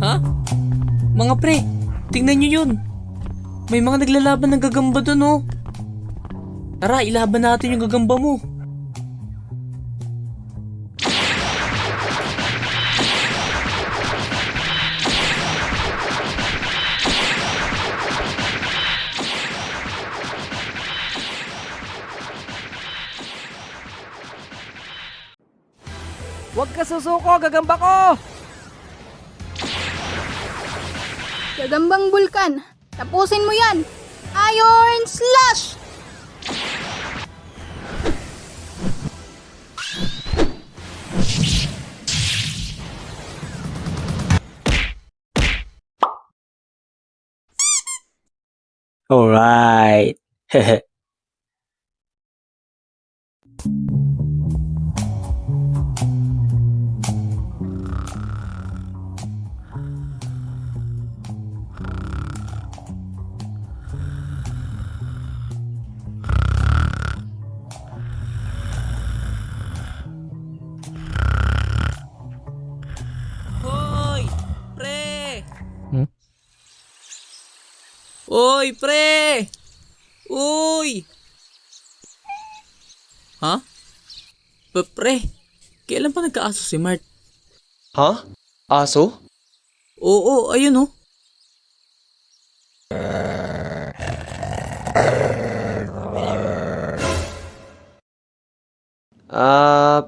Ha? Mga pre, tingnan nyo yun. May mga naglalaban ng gagamba dun oh. Tara, ilaban natin yung gagamba mo. Huwag ka susuko, gagamba ko! Gagambang bulkan, tapusin mo yan! Iron Slash! Alright. Hoy! Pre! Hmm? Hoy, pre! Uy! Ha? Pre, kailan pa nagkaaso si Mart? Ha? Aso? Oo, ayun oh.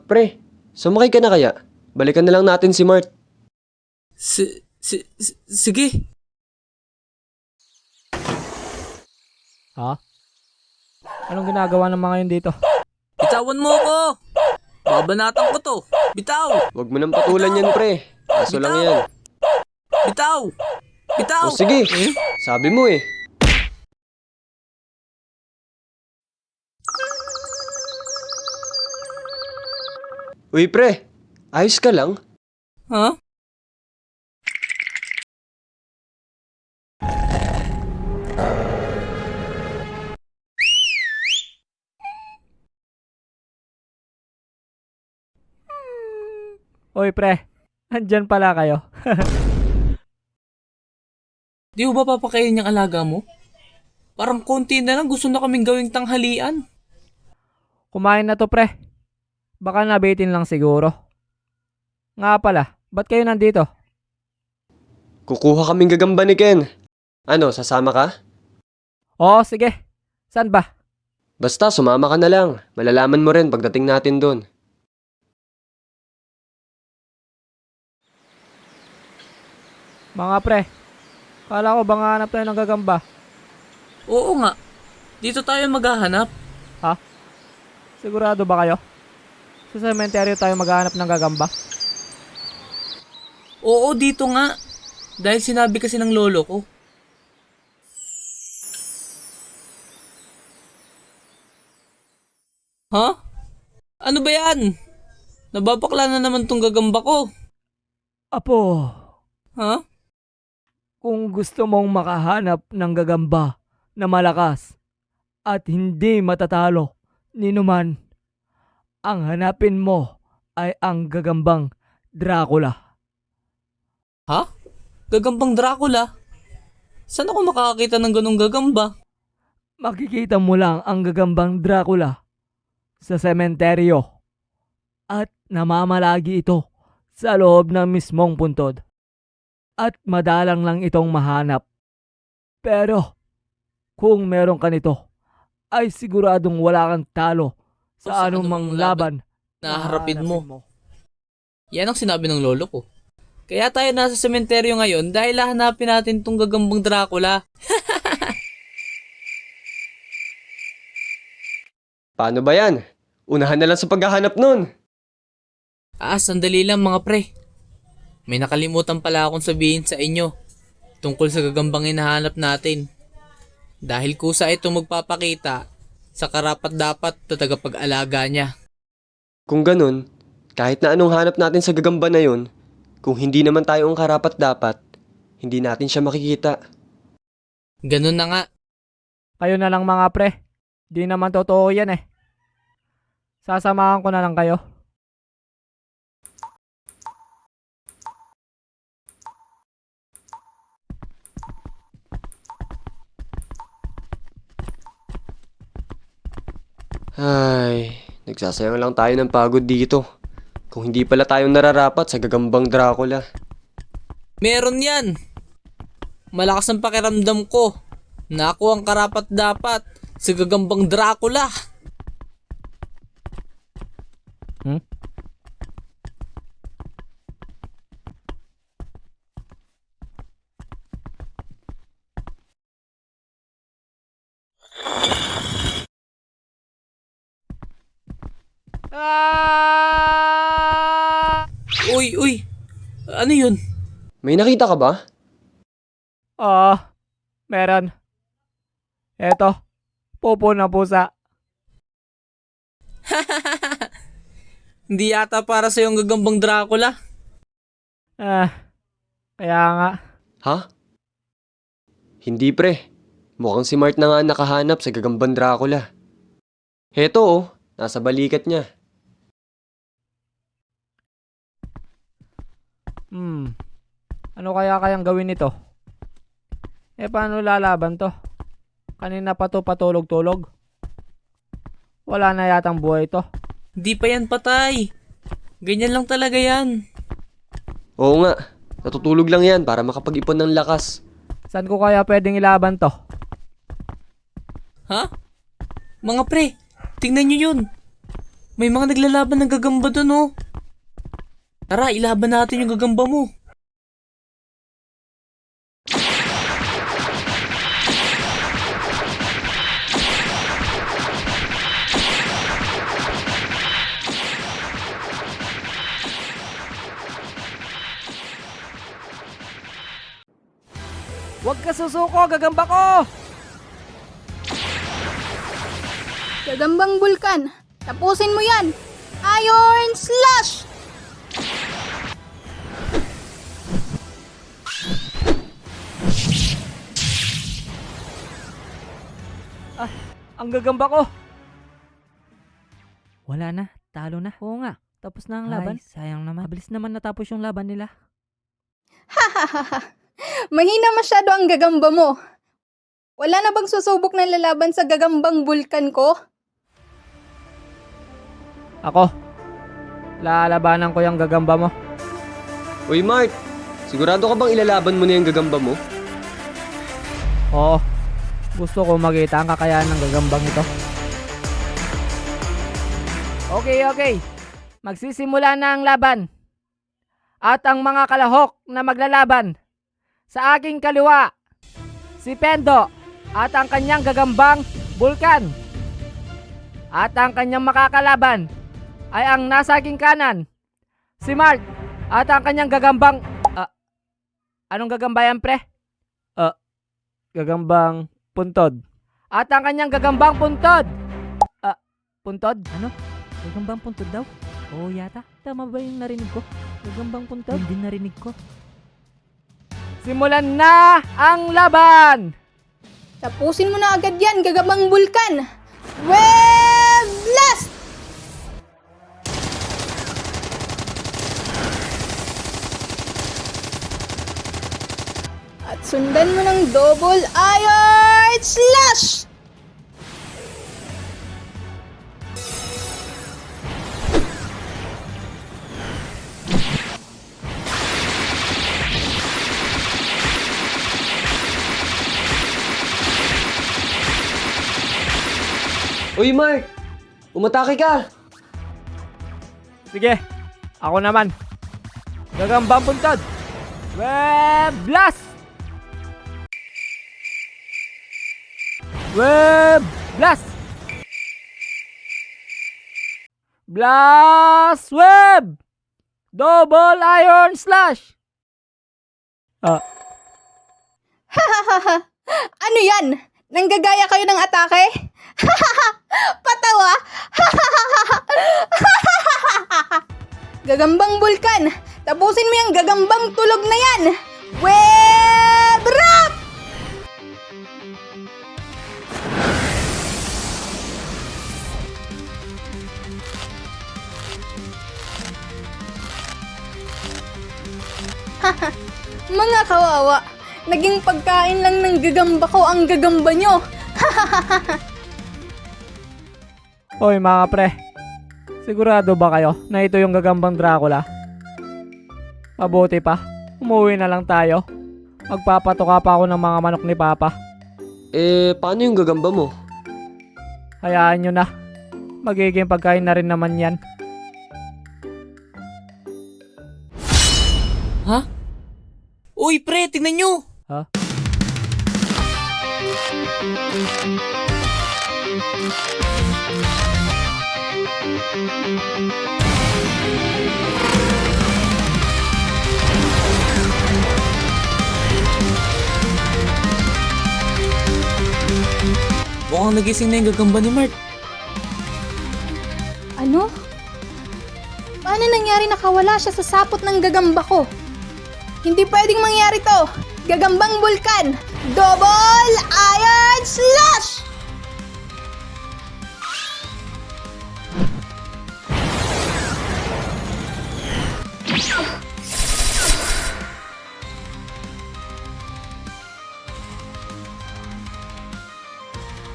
Pre, sumakay ka na kaya? Balikan na lang natin si Mart. Sige. Ha? Anong ginagawa ng mga yun dito? Bitawan mo ako! Babanatan ko to. Bitaw! Huwag mo nang patulan yan, pre. Aso lang yan. Bitaw! Bitaw! O sige, sabi mo eh. Uy, pre. Ayos ka lang? Ha? Oy pre, andyan pala kayo. Di mo ba papakainin yung alaga mo? Parang konti na lang gusto na kaming gawing tanghalian. Kumain na to pre. Baka nabitin lang siguro. Nga pala, ba't kayo nandito? Kukuha kaming gagamba ni Ken. Ano, sasama ka? Oo, sige. Saan ba? Basta, sumama ka na lang. Malalaman mo rin pagdating natin doon. Mga pre, kala ko bang hanap tayo ng gagamba? Oo nga. Dito tayo maghahanap. Ha? Sigurado ba kayo? Sa sementeryo tayo maghahanap ng gagamba? Oo, dito nga. Dahil sinabi kasi ng lolo ko. Ha? Ano ba yan? Nababakla na naman tong gagamba ko. Apo, Ha? kung gusto mong makahanap ng gagamba na malakas at hindi matatalo ni numan, ang hanapin mo ay ang gagambang Dracula. Ha? Gagambang Dracula? Saan ako makakakita ng ganong gagamba? Makikita mo lang ang gagambang Dracula sa sementeryo at namamalagi ito sa loob ng mismong puntod. At madalang lang itong mahanap. Pero kung meron ka nito, ay siguradong wala kang talo sa anumang laban na haharapin mo. Yan ang sinabi ng lolo ko. Kaya tayo nasa sementeryo ngayon dahil hahanapin natin tong gagambang Dracula. Paano ba yan? Unahan na lang sa paghahanap nun. Sandali lang mga pre. May nakalimutan pala akong sabihin sa inyo tungkol sa gagambang hinahanap natin. Dahil kusa ito magpapakita sa karapat-dapat na tagapag-alaga niya. Kung ganun, kahit na anong hanap natin sa gagamba na yun, kung hindi naman tayo ang karapat-dapat, hindi natin siya makikita. Ganun na nga. Kayo na lang mga pre. Di naman totoo yan eh. Sasamahan ko na lang kayo. Ay, nagsasayang lang tayo ng pagod dito. Kung hindi pala tayo nararapat sa gagambang Dracula. Meron yan. Malakas ang pakiramdam ko na ako ang karapat-dapat sa gagambang Dracula. Ah! Uy, uy. Ano yun? May nakita ka ba? Meron. Eto, popo na pusa. Hindi yata para sa yung gagambang Dracula. Kaya nga. Ha? Hindi pre. Mukhang si Mart na nga nakahanap sa gagambang Dracula. Heto oh, nasa balikat niya. Ano kaya kayang gawin nito? Paano lalaban to? Kanina pa to patulog-tulog. Wala na yatang buhay to. Di pa yan patay. Ganyan lang talaga yan. Oo nga, natutulog lang yan para makapag-ipon ng lakas. Saan ko kaya pwedeng ilaban to? Ha? Mga pre, tingnan nyo yun. May mga naglalaban ng gagamba dun oh. Tara, ilaban natin yung gagamba mo. Huwag ka susuko, gagamba ko! Gagambang bulkan. Tapusin mo yan. Iron Slash! Ang gagamba ko! Wala na, talo na. Oo nga, tapos na ang laban. Sayang naman. Mabilis naman natapos yung laban nila. Mahina masyado ang gagamba mo. Wala na bang susubok ng lalaban sa gagambang bulkan ko? Ako, lalabanan ko yung gagamba mo. Uy Mart, sigurado ka bang ilalaban mo na yung gagamba mo? Oo, gusto ko makita ang kakayahan ng gagambang ito. Okay. Magsisimula na ang laban. At ang mga kalahok na maglalaban. Sa aking kaliwa, si Pendo at ang kanyang gagambang bulkan. At ang kanyang makakalaban ay ang nasa aking kanan, si Mark at ang kanyang gagambang... anong gagamba yan, pre? Gagambang puntod. At ang kanyang gagambang puntod. Puntod? Ano? Gagambang puntod daw? Oo yata. Tama ba yung narinig ko? Gagambang puntod? Hindi narinig ko. Simulan na ang laban! Tapusin mo na agad yan, gagambang bulkan. Web Blast! At sundan mo ng double Iron Slash! Uy Mart, umatake ka! Sige, ako naman. Gagambang puntod. Web Blast! Web Blast! Blast Web! Double Iron Slash! Ano yan? Nanggagaya kayo ng atake? Patawa? Gagambang bulkan, tapusin mo yung gagambang tulog na yan! Web Rock! Mga kawawa, naging pagkain lang ng gagamba ko ang gagamba nyo. Hoy mga pre, sigurado ba kayo na ito yung gagambang Dracula? Mabuti pa, umuwi na lang tayo. Magpapatuka pa ako ng mga manok ni Papa. Paano yung gagamba mo? Hayaan nyo na. Magiging pagkain na rin naman yan. Ha? Uy, pre, tingnan nyo! Ha? Mukhang nagising na yung gagamba ni Mart. Ano? Paano nangyari nakawala siya sa sapot ng gagamba ko? Hindi pwedeng mangyari to! Gagambang bulkan! Double Iron Slash!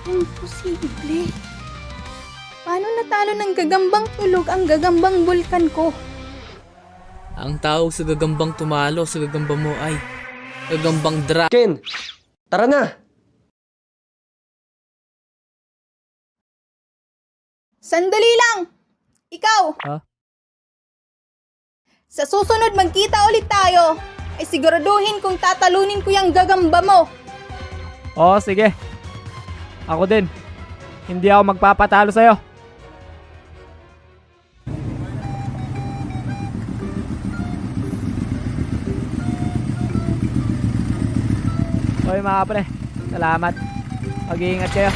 Imposible. Paano natalo ng gagambang tulog ang gagambang bulkan ko? Ang tawag sa gagambang tumalo sa gagamba mo ay gagambang Ken, tara na! Sandali lang! Ikaw! Ha? Sa susunod magkita ulit tayo, ay siguraduhin kung tatalunin ko yung gagamba mo. Oo, sige. Ako din. Hindi ako magpapatalo sa'yo. Hoy mga pre, salamat. Mag-iingat kayo.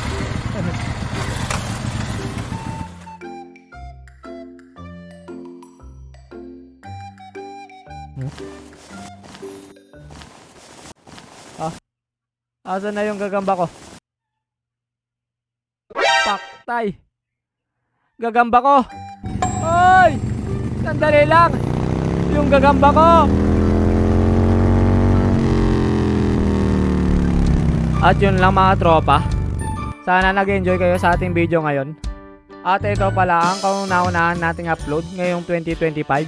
Asan na yung gagamba ko? Paktay! Gagamba ko! Hoy! Sandali lang! Yung gagamba ko! At yun lang mga tropa. Sana nag-enjoy kayo sa ating video ngayon. At ito pala ang kauna-unahan nating upload ngayong 2025.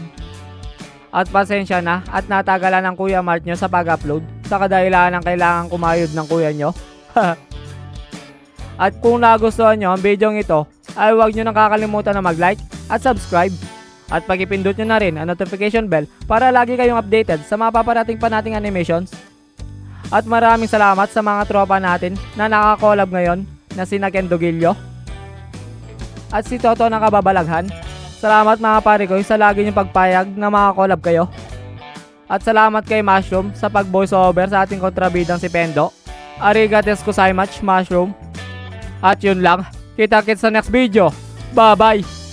At pasensya na at natagalan ng Kuya Mart nyo sa pag-upload sa kadahilan ng kailangan kumayod ng kuya nyo. At kung nagustuhan nyo ang video ito, ay huwag nyo nang kakalimutan na mag-like at subscribe. At pag-ipindot nyo na rin ang notification bell para lagi kayong updated sa mga paparating pa nating animations. At maraming salamat sa mga tropa natin na nakakolab ngayon na sina Ken Dogilio at si Toto ng Kababalaghan. Salamat mga pare ko sa lagi niyong pagpayag na makakolab kayo. At salamat kay Mushroom sa pag-voiceover sa ating kontrabidang si Pendo. Arigates gozaimasu, Mushroom. At yun lang. Kita-kits sa next video. Bye-bye!